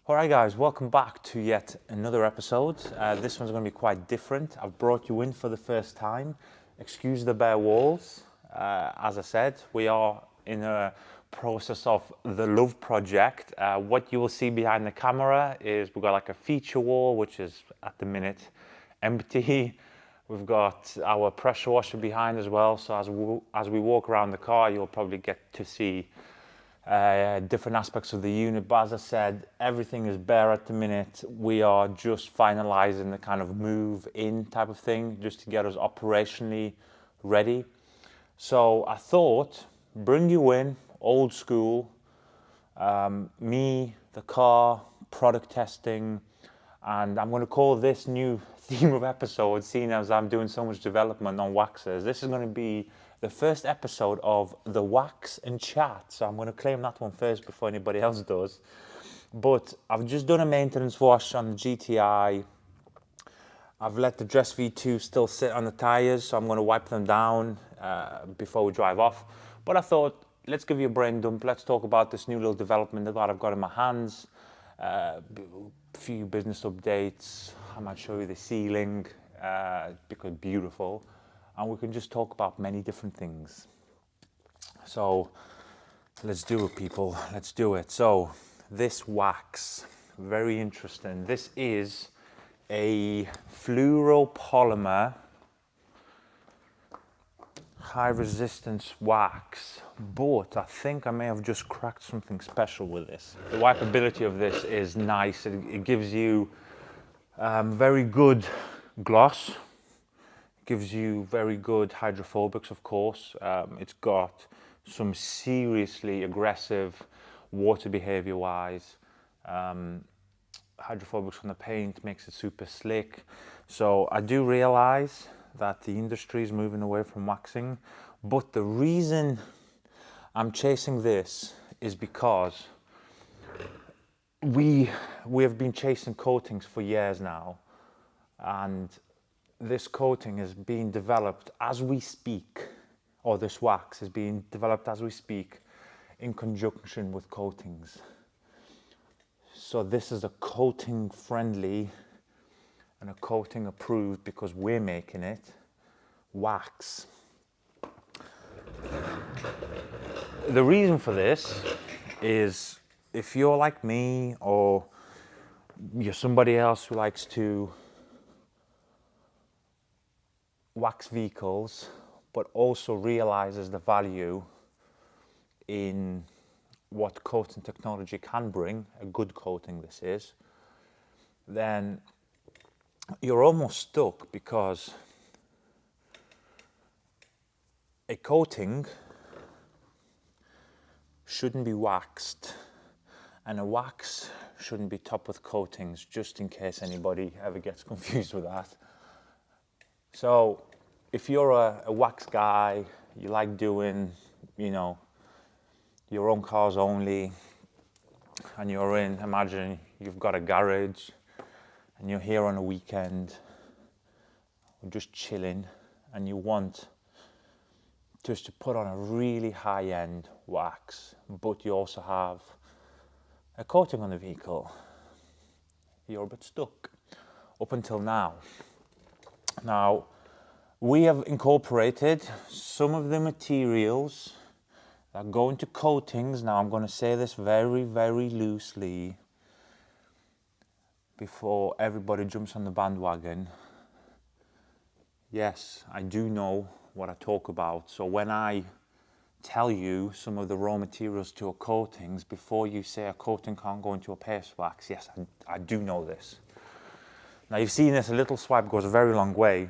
Alright guys, welcome back to yet another episode. This one's going to be quite different. I've brought you in for the first time. Excuse the bare walls. As I said, we are in a process of the Love project. What you will see behind the camera is we've got like a feature wall, which is at the minute empty. We've got our pressure washer behind as well. So as we walk around the car, you'll probably get to see different aspects of the unit, but as I said, everything is bare at the minute. We are just finalizing the kind of move in type of thing just to get us operationally ready. So I thought bring you in old school, me, the car, product testing, and I'm going to call this new theme of episode, seeing as I'm doing so much development on waxes. This is going to be the first episode of the Wax and Chat. So I'm going to claim that one first before anybody else does. But I've just done a maintenance wash on the GTI. I've let the Dress V2 still sit on the tires, so I'm going to wipe them down before we drive off. But I thought, let's give you a brain dump. Let's talk about this new little development that I've got in my hands. A few business updates. I might show you the ceiling because beautiful. And we can just talk about many different things. So let's do it, people. Let's do it. So this wax, very interesting. This is a fluoropolymer high resistance wax, but I think I may have just cracked something special with this. The wipeability of this is nice. It gives you very good gloss. Gives you very good hydrophobics, of course. It's got some seriously aggressive water behavior wise. Hydrophobics on the paint makes it super slick. So I do realize that the industry is moving away from waxing, but the reason I'm chasing this is because we have been chasing coatings for years now, and this coating is being developed as we speak, or this wax is being developed as we speak in conjunction with coatings. So this is a coating friendly and a coating approved, because we're making it, wax. The reason for this is if you're like me or you're somebody else who likes to wax vehicles, but also realizes the value in what coating technology can bring, a good coating this is, then you're almost stuck, because a coating shouldn't be waxed, and a wax shouldn't be topped with coatings, just in case anybody ever gets confused with that. So if you're a wax guy, you like doing, your own cars only, and you're imagine you've got a garage and you're here on a weekend or just chilling, and you want just to put on a really high-end wax, but you also have a coating on the vehicle, you're a bit stuck up until now. Now, we have incorporated some of the materials that go into coatings. Now, I'm going to say this very, very loosely before everybody jumps on the bandwagon. Yes, I do know what I talk about. So when I tell you some of the raw materials to a coatings, before you say a coating can't go into a paste wax, yes, I do know this. Now, you've seen this, a little swipe goes a very long way.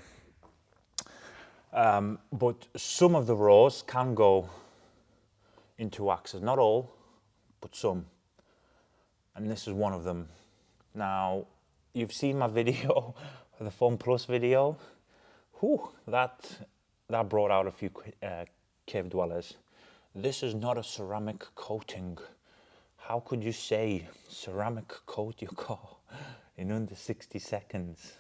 But some of the raws can go into waxes. Not all, but some. And this is one of them. Now, you've seen my video, the Foam Plus video. Whew, that brought out a few cave dwellers. This is not a ceramic coating. How could you say ceramic coat your car in under 60 seconds?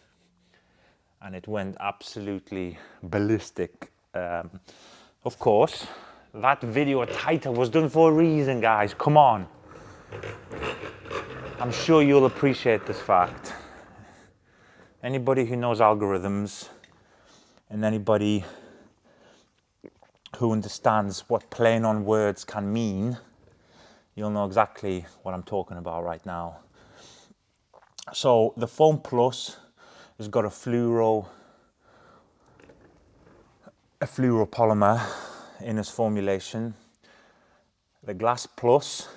And it went absolutely ballistic. Of course, that video title was done for a reason, guys. Come on. I'm sure you'll appreciate this fact. Anybody who knows algorithms and anybody who understands what playing on words can mean, you'll know exactly what I'm talking about right now. So the Foam Plus has got a fluoropolymer in its formulation. The Glass Plus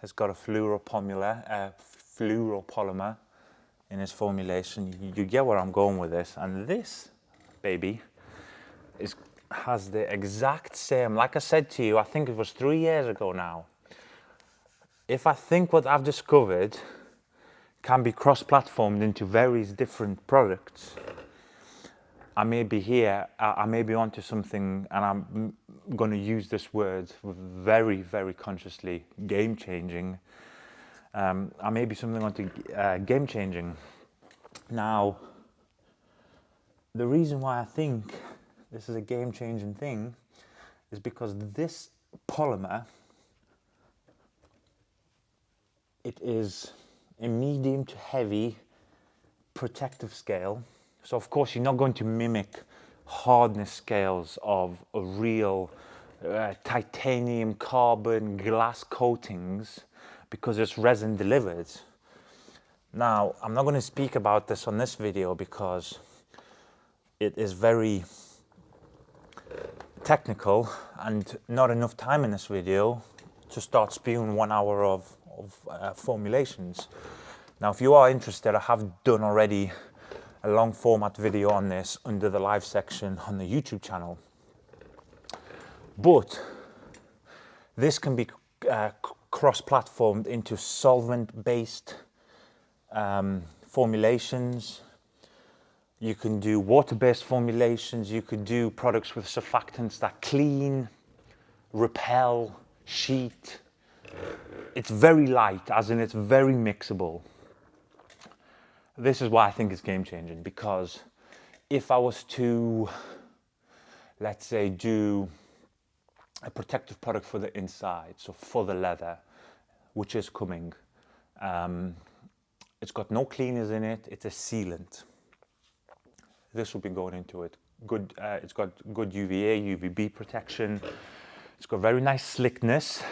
has got a fluoropolymer in its formulation. You get where I'm going with this. And this baby has the exact same, like I said to you, I think it was 3 years ago now. If I think what I've discovered can be cross-platformed into various different products, I may be here, I may be onto something, and I'm going to use this word very, very consciously, game-changing. I may be something onto game-changing. Now, the reason why I think this is a game-changing thing is because this polymer, it is a medium to heavy protective scale. So of course you're not going to mimic hardness scales of a real titanium, carbon, glass coatings because it's resin delivered. Now, I'm not going to speak about this on this video because it is very technical and not enough time in this video to start spewing 1 hour of formulations. Now, if you are interested, I have done already a long format video on this under the live section on the YouTube channel. But this can be cross-platformed into solvent-based formulations. You can do water-based formulations. You could do products with surfactants that clean, repel, sheet. It's very light, as in it's very mixable. This is why I think it's game-changing, because if I was to, let's say, do a protective product for the inside, so for the leather, which is coming, it's got no cleaners in it, it's a sealant. This will be going into it. Good, it's got good UVA, UVB protection. It's got very nice slickness.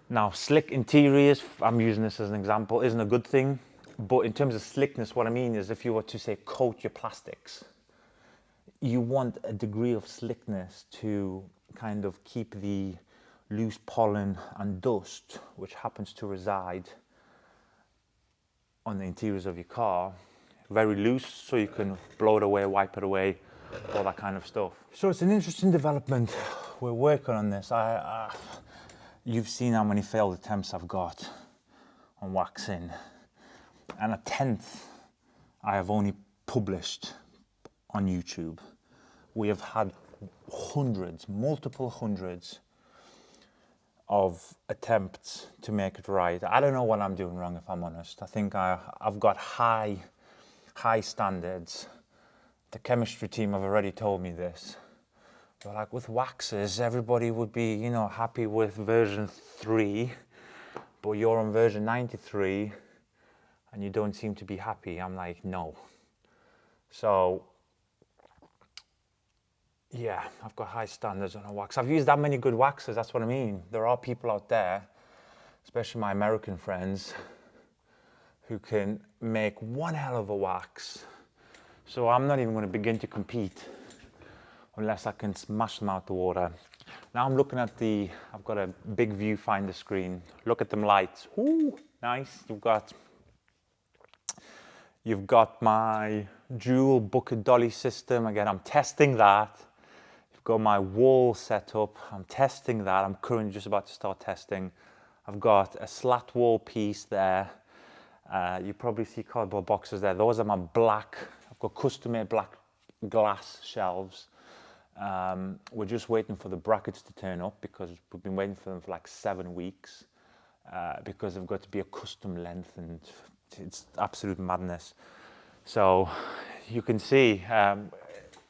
Now, slick interiors, I'm using this as an example, isn't a good thing. But in terms of slickness, what I mean is if you were to say coat your plastics, you want a degree of slickness to kind of keep the loose pollen and dust, which happens to reside on the interiors of your car, very loose so you can blow it away, wipe it away, all that kind of stuff. So it's an interesting development. We're working on this. You've seen how many failed attempts I've got on waxing, and a 10th I have only published on YouTube. We have had hundreds, multiple hundreds of attempts to make it right. I don't know what I'm doing wrong, if I'm honest. I think I've got high standards. The chemistry team have already told me this. They're like, with waxes, everybody would be, you know, happy with version 3, but you're on version 93 and you don't seem to be happy. I'm like, no. So, yeah, I've got high standards on a wax. I've used that many good waxes, that's what I mean. There are people out there, especially my American friends, who can make one hell of a wax. So I'm not even going to begin to compete unless I can smash them out the water. Now I'm looking at I've got a big viewfinder screen. Look at them lights. Ooh, nice. You've got my dual bucket dolly system. Again, I'm testing that. You've got my wall setup. I'm testing that. I'm currently just about to start testing. I've got a slat wall piece there. You probably see cardboard boxes there. Those are my black, I've got custom-made black glass shelves. We're just waiting for the brackets to turn up because we've been waiting for them for like 7 weeks because they've got to be a custom length and it's absolute madness. So you can see,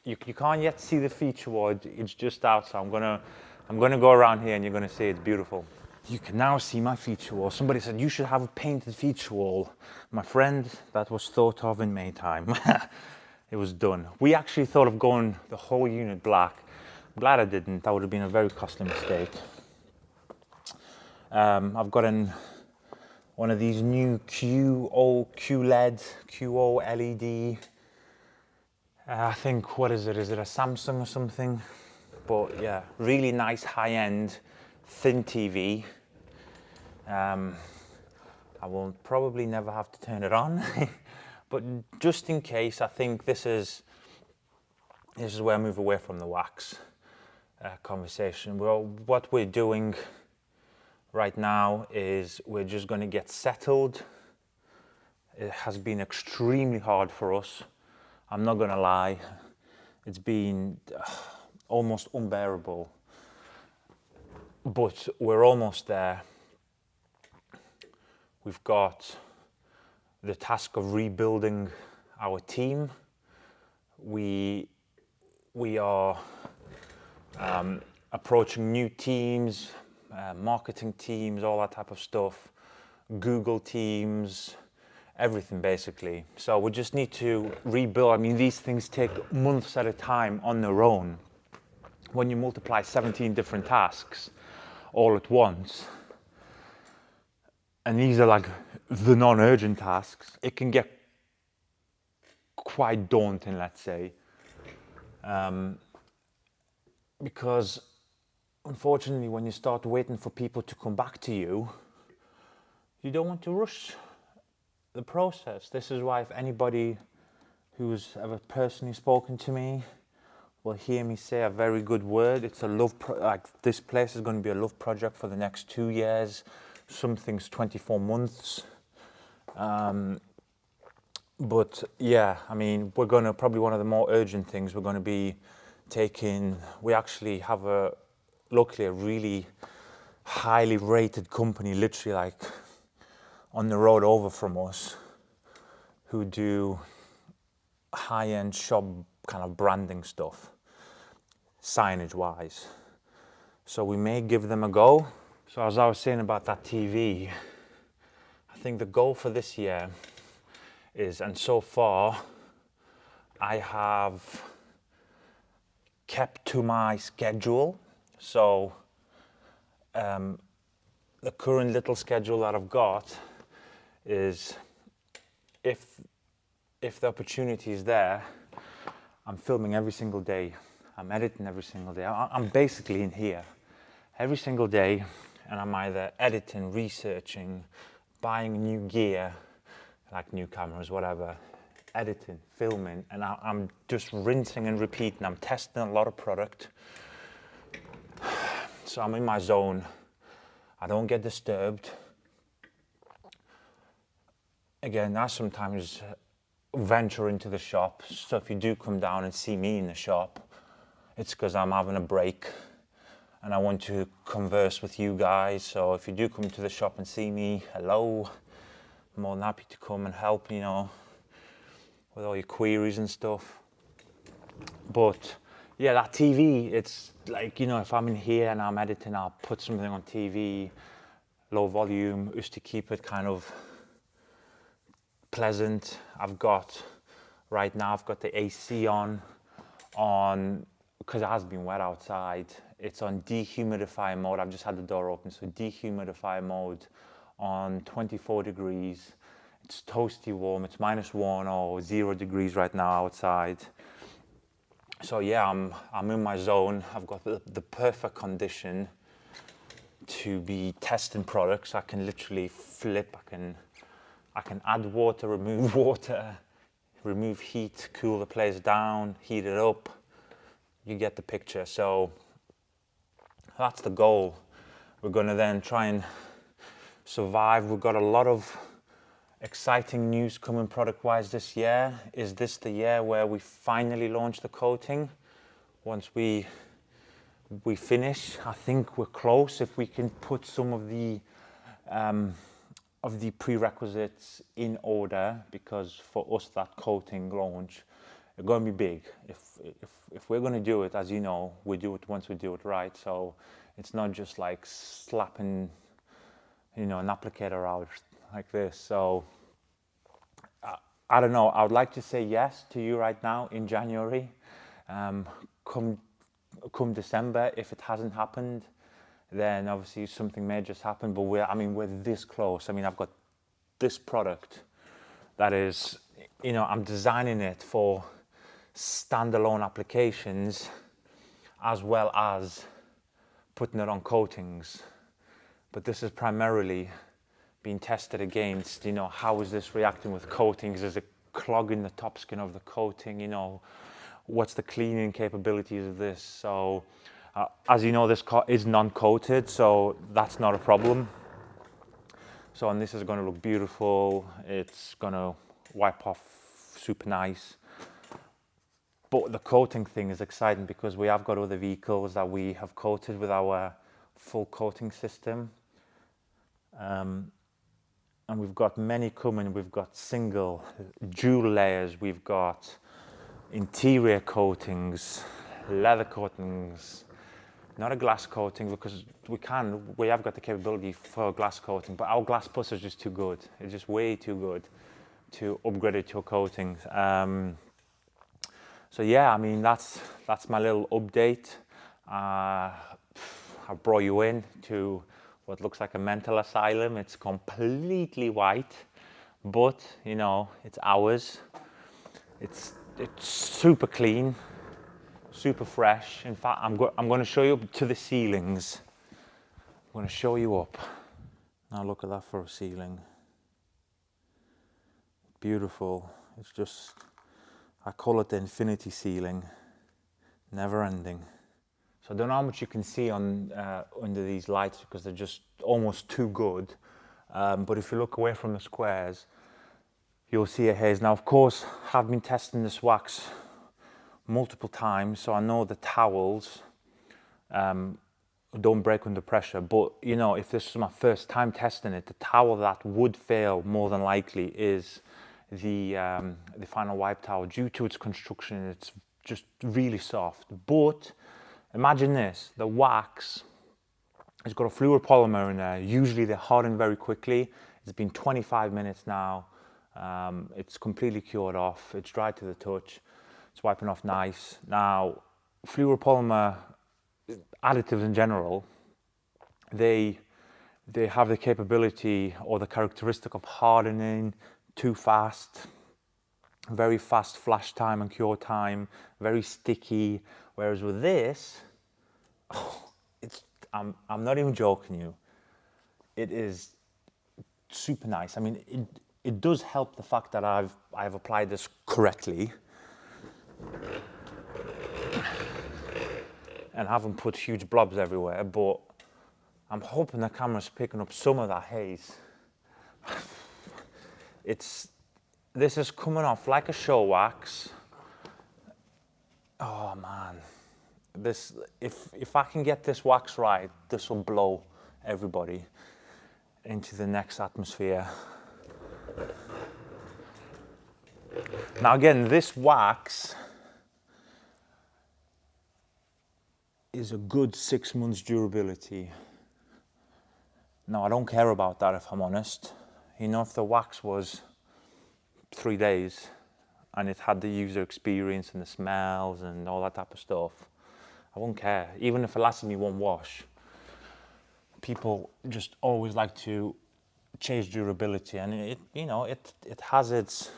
you can't yet see the feature word, it's just out. So I'm gonna go around here and you're gonna see it's beautiful. you can now see my feature wall. Somebody said you should have a painted feature wall. My friend, that was thought of in May time. It was done. We actually thought of going the whole unit black. I'm glad I didn't. That would have been a very costly mistake. I've got one of these new QO LED. I think, what is it? Is it a Samsung or something? But yeah, really nice high-end thin TV. I will probably never have to turn it on, but just in case, I think this is where I move away from the wax conversation. Well, what we're doing right now is we're just going to get settled. It has been extremely hard for us. I'm not going to lie. It's been almost unbearable, but we're almost there. We've got the task of rebuilding our team. We are approaching new teams, marketing teams, all that type of stuff, Google teams, everything basically. So we just need to rebuild. I mean, these things take months at a time on their own. When you multiply 17 different tasks all at once, and these are like the non-urgent tasks, it can get quite daunting, let's say. Because unfortunately, when you start waiting for people to come back to you, you don't want to rush the process. This is why if anybody who's ever personally spoken to me will hear me say a very good word, it's a love, like this place is going to be a love project for the next 2 years. Some things 24 months. But yeah, I mean, we're going to, probably one of the more urgent things we're going to be taking, we actually have luckily a really highly rated company, literally like on the road over from us, who do high-end shop kind of branding stuff, signage wise. So we may give them a go. So as I was saying about that TV, I think the goal for this year is, and so far I have kept to my schedule. So the current little schedule that I've got is, if the opportunity is there, I'm filming every single day. I'm editing every single day. I'm basically in here every single day, and I'm either editing, researching, buying new gear, like new cameras, whatever, editing, filming, and I'm just rinsing and repeating. I'm testing a lot of product. So I'm in my zone. I don't get disturbed. Again, I sometimes venture into the shop. So if you do come down and see me in the shop, it's because I'm having a break and I want to converse with you guys. So if you do come to the shop and see me, hello. I'm more than happy to come and help, you know, with all your queries and stuff. But yeah, that TV, it's like, you know, if I'm in here and I'm editing, I'll put something on TV, low volume, just to keep it kind of pleasant. Right now I've got the AC on, because it has been wet outside. It's on dehumidifier mode. I've just had the door open, so dehumidifier mode on 24 degrees. It's toasty warm. It's -1 or 0 degrees right now outside. So yeah, I'm in my zone. I've got the perfect condition to be testing products. I can literally flip. I can add water, remove water, remove heat, cool the place down, heat it up. You get the picture. So that's the goal. We're going to then try and survive. We've got a lot of exciting news coming product-wise this year. Is this the year where we finally launch the coating? Once we finish, I think we're close. If we can put some of the prerequisites in order, because for us that coating launch is going to be big. If we're going to do it, as you know, we do it once we do it right. So it's not just like slapping an applicator out like this. So I don't know, I would like to say yes to you right now in January. Come December, if it hasn't happened, then obviously something may just happen, but we're this close. I've got this product that is, I'm designing it for standalone applications as well as putting it on coatings. But this is primarily being tested against, how is this reacting with coatings? Is it clogging the top skin of the coating? What's the cleaning capabilities of this? So, as you know, this car is non-coated, so that's not a problem. So, and this is going to look beautiful. It's going to wipe off super nice. But the coating thing is exciting because we have got other vehicles that we have coated with our full coating system. And we've got many coming. We've got single, dual layers. We've got interior coatings, leather coatings, not a glass coating because we have got the capability for a glass coating, but our glass plus is just too good. It's just way too good to upgrade it to a coating. So yeah, that's my little update. I brought you in to what looks like a mental asylum. It's completely white, but it's ours. It's super clean, super fresh. In fact, I'm going to show you up to the ceilings. I'm going to show you up. Now look at that for a ceiling. Beautiful. It's just, I call it the infinity ceiling, never ending. So I don't know how much you can see on under these lights because they're just almost too good. But if you look away from the squares, you'll see a haze. Now, of course, I've been testing this wax multiple times, so I know the towels don't break under pressure. But if this is my first time testing it, the towel that would fail more than likely is the final wipe towel. Due to its construction, it's just really soft. But imagine this, the wax has got a fluoropolymer in there. Usually they harden very quickly. It's been 25 minutes now. It's completely cured off. It's dry to the touch. It's wiping off nice. Now, fluoropolymer additives in general, they have the capability or the characteristic of hardening too fast, very fast flash time and cure time, very sticky. Whereas with this, I'm not even joking you, it is super nice. It does help the fact that I've applied this correctly and haven't put huge blobs everywhere, but I'm hoping the camera's picking up some of that haze. This is coming off like a show wax. Oh man, if I can get this wax right, this will blow everybody into the next atmosphere. Now again, this wax is a good 6 months durability. Now I don't care about that if I'm honest. If the wax was 3 days and it had the user experience and the smells and all that type of stuff, I won't care. Even if it lasted me one wash. People just always like to chase durability, and it has its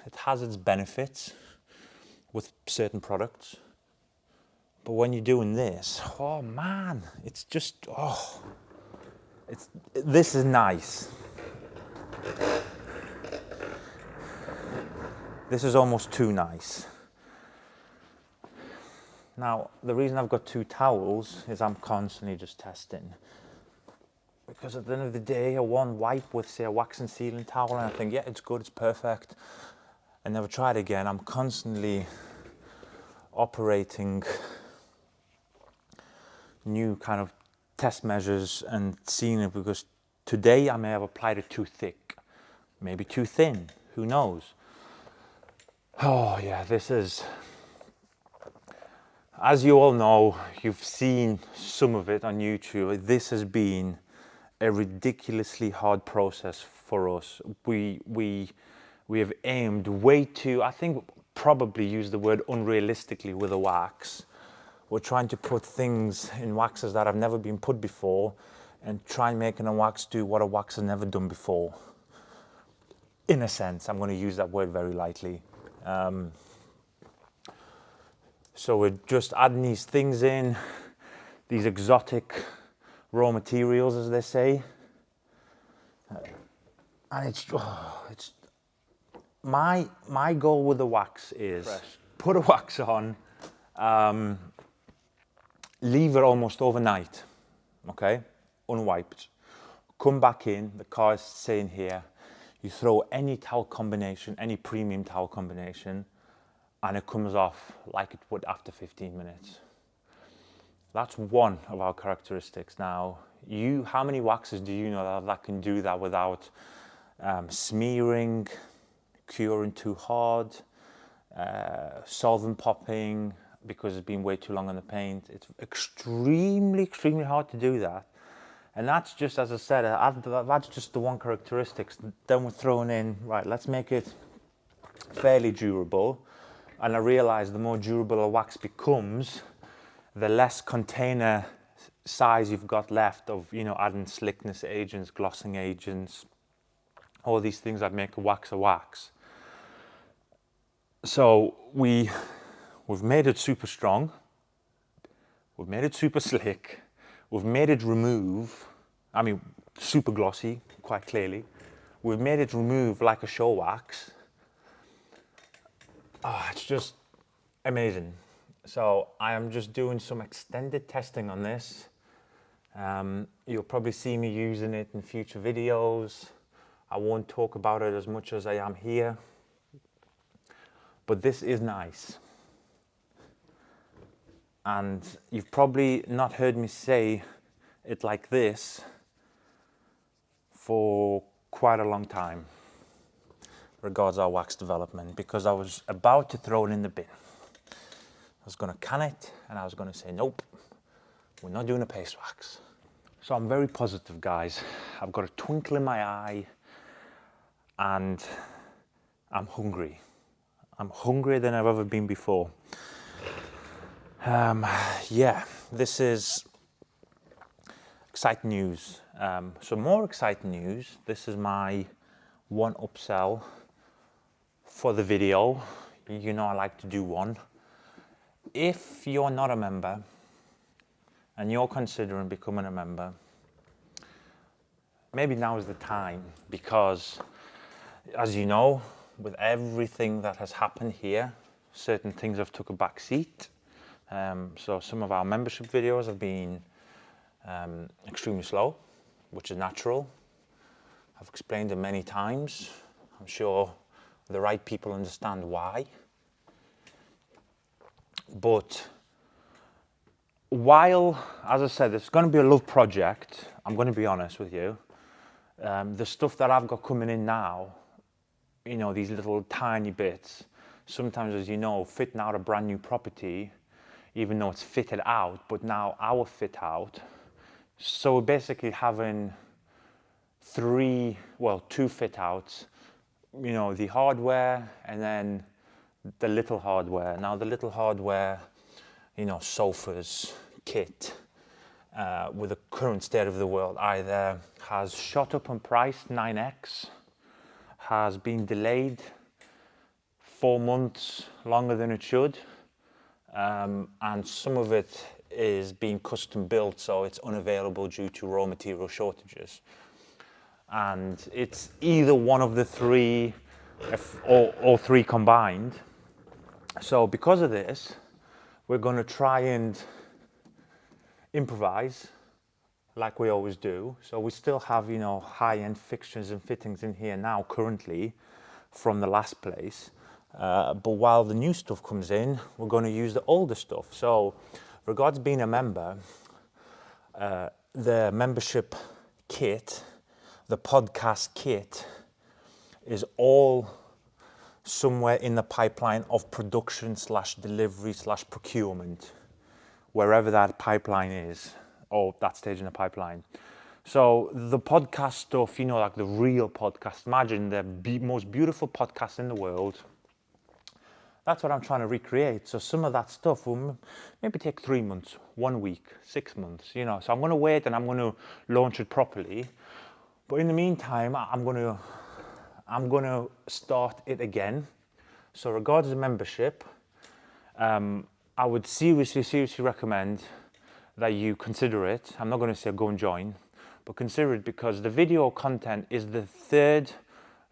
benefits with certain products. But when you're doing this, oh man, it's just this is nice. This is almost too nice. Now, the reason I've got 2 towels is I'm constantly just testing. Because at the end of the day, I one wipe with, say, a wax and sealing towel, and I think, yeah, it's good, it's perfect. I never try it again. I'm constantly operating new kind of test measures and seeing it, because today I may have applied it too thick, maybe too thin, who knows? Oh yeah, this is, as you all know, you've seen some of it on YouTube, this has been a ridiculously hard process for us. We have aimed way too, I think probably use the word unrealistically with a wax. We're trying to put things in waxes that have never been put before and try making a wax do what a wax has never done before. In a sense, I'm going to use that word very lightly. So we're just adding these things in, these exotic raw materials, as they say. And it's my goal with the wax is put a wax on, leave it almost overnight, okay, unwiped. Come back in, the car is sitting here. You throw any towel combination, any premium towel combination, and it comes off like it would after 15 minutes. That's one of our characteristics. Now, how many waxes do you know that can do that without smearing, curing too hard, solvent popping because it's been way too long on the paint? It's extremely, extremely hard to do that. And that's just, as I said, that's just the one characteristics. Then we're throwing in, right, let's make it fairly durable. And I realized the more durable a wax becomes, the less container size you've got left of, adding slickness agents, glossing agents, all these things that make a wax a wax. So we've made it super strong. We've made it super slick. We've made it super glossy, quite clearly. We've made it remove like a show wax. Oh, it's just amazing. So I am just doing some extended testing on this. You'll probably see me using it in future videos. I won't talk about it as much as I am here. But this is nice. And you've probably not heard me say it like this for quite a long time regards our wax development, because I was about to throw it in the bin. I was going to can it and I was going to say, nope, we're not doing a paste wax. So I'm very positive, guys. I've got a twinkle in my eye and I'm hungry. I'm hungrier than I've ever been before. This is exciting news. So more exciting news. This is my one upsell for the video. You know I like to do one. If you're not a member and you're considering becoming a member, maybe now is the time, because as you know, with everything that has happened here, certain things have took a back seat. So some of our membership videos have been extremely slow, which is natural. I've explained it many times. I'm sure the right people understand why. But while, as I said, it's going to be a love project, I'm going to be honest with you. The stuff that I've got coming in now, these little tiny bits, sometimes, as you know, fitting out a brand new property, even though it's fitted out, but now our fit out. So we're basically having two fit outs, the hardware and then the little hardware. Now the little hardware, sofas, kit, with the current state of the world, either has shot up in price 9x, has been delayed 4 months longer than it should, and some of it is being custom built, so it's unavailable due to raw material shortages. And it's either one of the three or three combined. So because of this, we're going to try and improvise like we always do. So we still have, high-end fixtures and fittings in here now currently from the last place. But while the new stuff comes in, we're going to use the older stuff. So regards being a member, the membership kit, the podcast kit, is all somewhere in the pipeline of production / delivery / procurement, wherever that pipeline is, or that stage in the pipeline. So the podcast stuff, you know, like the real podcast, imagine the most beautiful podcast in the world. That's what I'm trying to recreate. So some of that stuff will maybe take 3 months, 1 week, 6 months, you know. So I'm going to wait and I'm going to launch it properly. But in the meantime, I'm going to start it again. So regarding the membership, I would seriously recommend that you consider it. I'm not going to say go and join, but consider it, because the video content is the third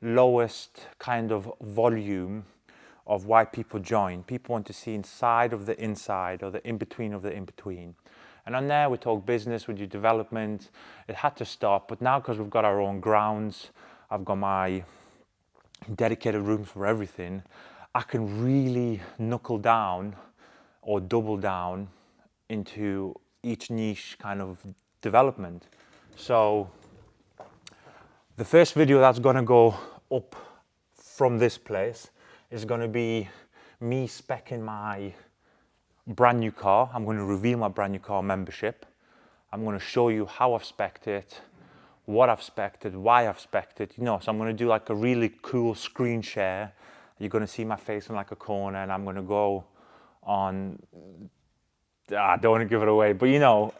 lowest kind of volume of why people join. People want to see inside of the inside, or the in-between of the in-between. And on there we talk business, we do development. It had to stop, but now because we've got our own grounds, I've got my dedicated rooms for everything, I can really knuckle down or double down into each niche kind of development. So the first video that's going to go up from this place is going to be me speccing my brand new car. I'm going to reveal my brand new car membership. I'm going to show you how I've specced it, what I've specced it, why I've specced it, you know. So I'm going to do like a really cool screen share. You're going to see my face in like a corner, and I'm going to go on, I don't want to give it away, but you know,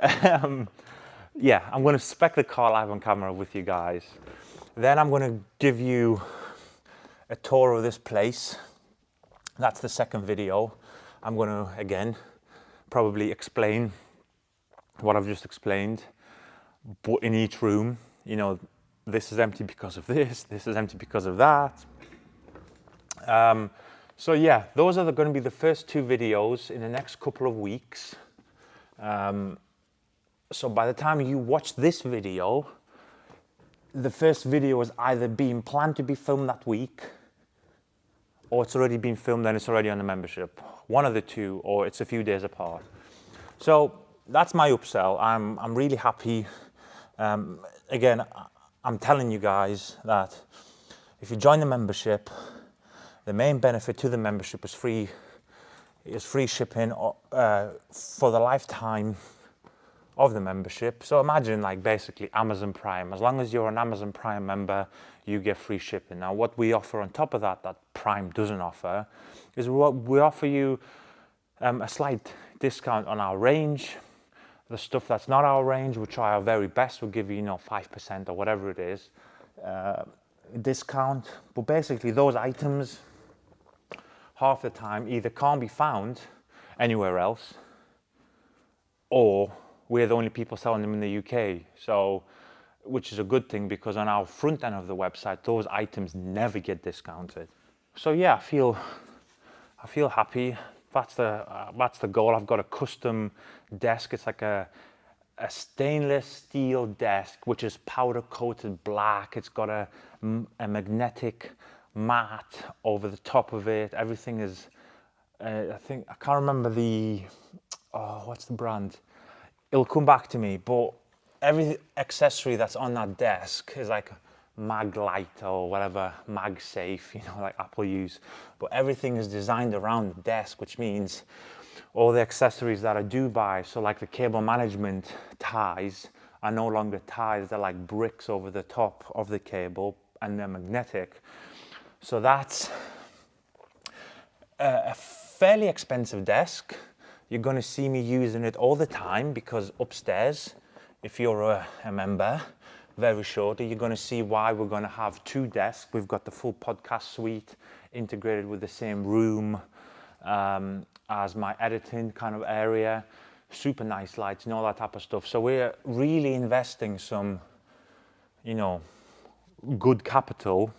yeah, I'm going to spec the car live on camera with you guys. Then I'm going to give you a tour of this place. That's the second video. I'm going to, again, probably explain what I've just explained, but in each room, you know, this is empty because of this is empty because of that. So yeah, those are going to be the first two videos in the next couple of weeks. So by the time you watch this video, the first video is either being planned to be filmed that week, or it's already been filmed and it's already on the membership. One of the two, or it's a few days apart. So that's my upsell. I'm really happy. Again, I'm telling you guys that if you join the membership, the main benefit to the membership is free shipping for the lifetime of the membership. So imagine like basically Amazon Prime. As long as you're an Amazon Prime member, you get free shipping. Now what we offer on top of that Prime doesn't offer, is we offer you a slight discount on our range. The stuff that's not our range, we'll try our very best. We'll give you, 5% or whatever it is, discount. But basically those items, half the time, either can't be found anywhere else, or we're the only people selling them in the UK. So, which is a good thing, because on our front end of the website, those items never get discounted. So yeah, I feel happy. That's the goal. I've got a custom desk. It's like a stainless steel desk, which is powder coated black. It's got a magnetic mat over the top of it. Everything is, I can't remember what's the brand? It'll come back to me, but every accessory that's on that desk is like mag light or whatever, mag safe, like Apple use. But everything is designed around the desk, which means all the accessories that I do buy, so like the cable management ties, are no longer ties. They're like bricks over the top of the cable, and they're magnetic. So that's a fairly expensive desk. You're going to see me using it all the time, because upstairs, if you're a member, very shortly, you're going to see why we're going to have two desks. We've got the full podcast suite integrated with the same room as my editing kind of area, super nice lights and all that type of stuff. So we're really investing some, good capital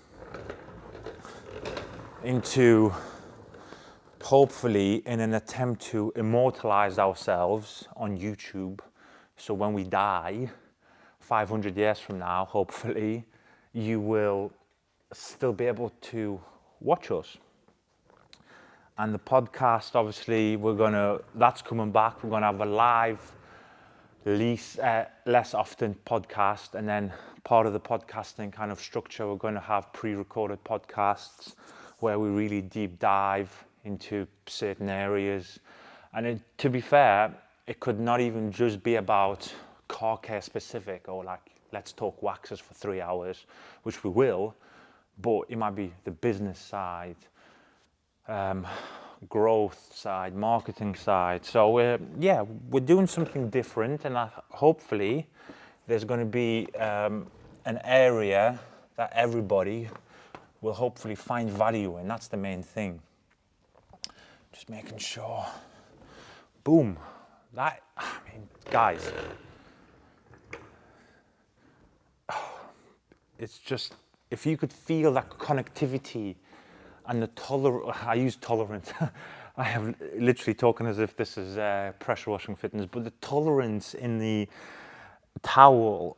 into, hopefully, in an attempt to immortalize ourselves on YouTube. So when we die, 500 years from now, hopefully, you will still be able to watch us. And the podcast, obviously, that's coming back. We're gonna have a live, less often podcast, and then part of the podcasting kind of structure, we're gonna have pre-recorded podcasts where we really deep dive into certain areas. And to be fair, it could not even just be about car care specific, or like let's talk waxes for 3 hours, which we will, but it might be the business side, growth side, marketing side. So we're doing something different, and hopefully there's going to be an area that everybody will hopefully find value in. That's the main thing. Just making sure. Boom. That, I mean, guys, it's just, if you could feel that connectivity and the I use tolerance. I have literally talking as if this is pressure washing fitness, but the tolerance in the towel,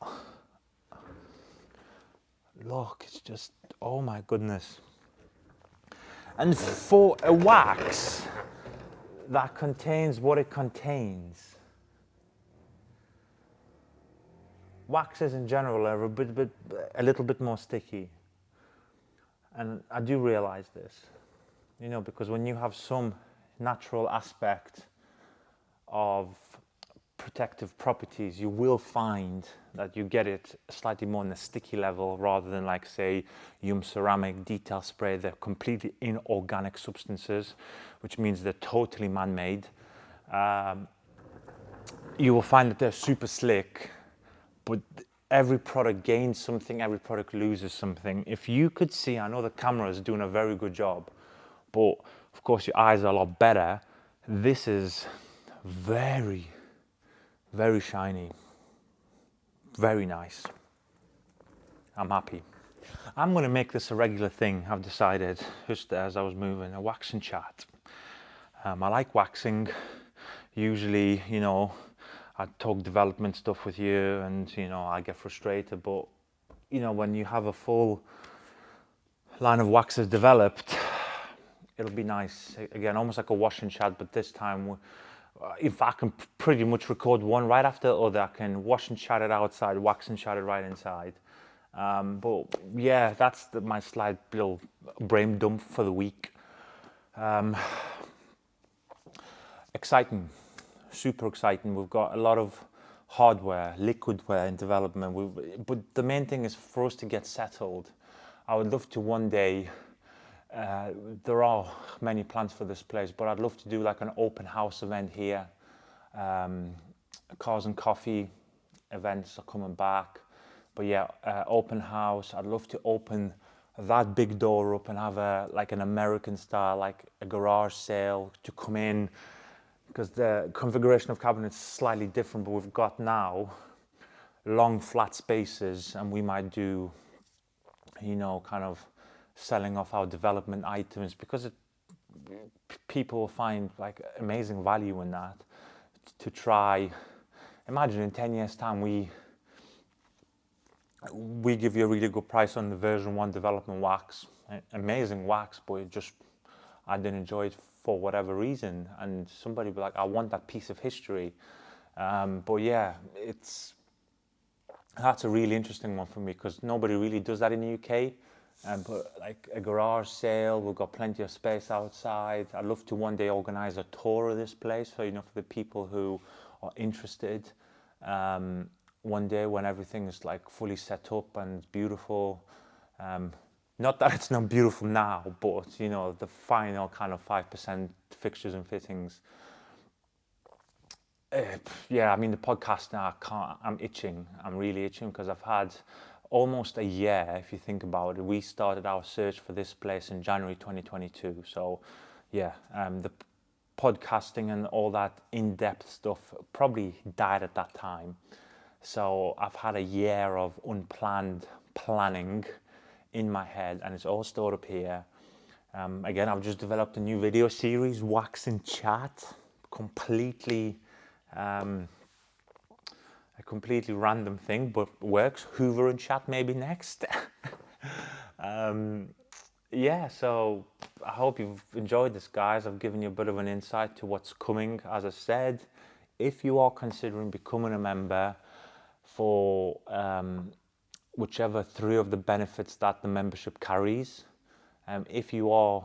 look, it's just, oh my goodness. And for a wax that contains what it contains, waxes in general are a little bit more sticky. And I do realize this, you know, because when you have some natural aspect of protective properties, you will find that you get it slightly more on the sticky level rather than, like, say, ceramic detail spray. They're completely inorganic substances, which means they're totally man-made. You will find that they're super slick, but every product gains something, every product loses something. If you could see, I know the camera is doing a very good job, but of course your eyes are a lot better. This is very, very shiny, very nice. I'm happy. I'm going to make this a regular thing, I've decided, just as I was moving, a wax and chat. I like waxing. Usually, you know, I talk development stuff with you and, you know, I get frustrated, but, you know, when you have a full line of waxes developed, it'll be nice. Again, almost like a wash and chat, but this time, if I can pretty much record one right after the other, I can wash and chat it outside, wax and chat it right inside. But yeah, that's my slight little brain dump for the week. Exciting. Super exciting. We've got a lot of hardware, liquidware in development. But the main thing is for us to get settled. I would love to one day, there are many plans for this place, but I'd love to do like an open house event here. Cars and coffee events are coming back. But yeah, open house. I'd love to open that big door up and have like an American style, like a garage sale to come in. Because the configuration of cabinets is slightly different, but we've got now long flat spaces, and we might do, you know, kind of selling off our development items, because people will find like amazing value in that. To try, imagine in 10 years time we give you a really good price on the version 1 development wax, amazing wax, but I didn't enjoy it for whatever reason, and somebody be like, I want that piece of history. But yeah, that's a really interesting one for me, because nobody really does that in the UK. But like a garage sale, we've got plenty of space outside. I'd love to one day organize a tour of this place, so, you know, for the people who are interested, one day when everything is like fully set up and beautiful. Not that it's not beautiful now, but, you know, the final kind of 5% fixtures and fittings. Yeah, I mean, the podcast now, I'm itching. I'm really itching, because I've had almost a year, if you think about it. We started our search for this place in January 2022. So yeah, the podcasting and all that in-depth stuff probably died at that time. So I've had a year of unplanned planning in my head, and it's all stored up here. Again, I've just developed a new video series, Wax and Chat, completely a completely random thing, but works. Hoover and Chat maybe next. Yeah, so I hope you've enjoyed this, guys. I've given you a bit of an insight to what's coming. As I said, if you are considering becoming a member for whichever 3 of the benefits that the membership carries, if you are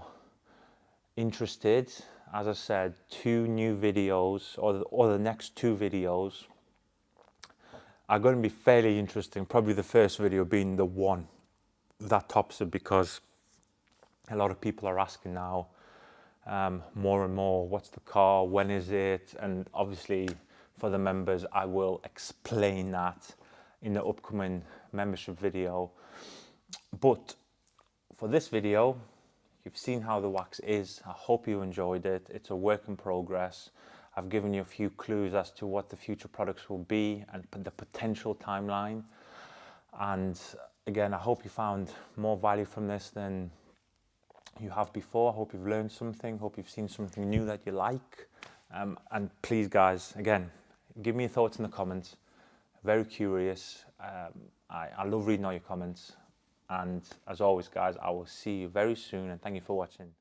interested, as I said, 2 new videos, or the next 2 videos, are going to be fairly interesting. Probably the first video being the one that tops it, because a lot of people are asking now more and more, what's the car, when is it? And obviously for the members, I will explain that in the upcoming membership video. But for this video, you've seen how the wax is. I hope you enjoyed it. It's a work in progress. I've given you a few clues as to what the future products will be and the potential timeline. And again, I hope you found more value from this than you have before. I hope you've learned something. Hope you've seen something new that you like. And please, guys, again, give me your thoughts in the comments. Very curious. I love reading all your comments. And as always, guys, I will see you very soon. And thank you for watching.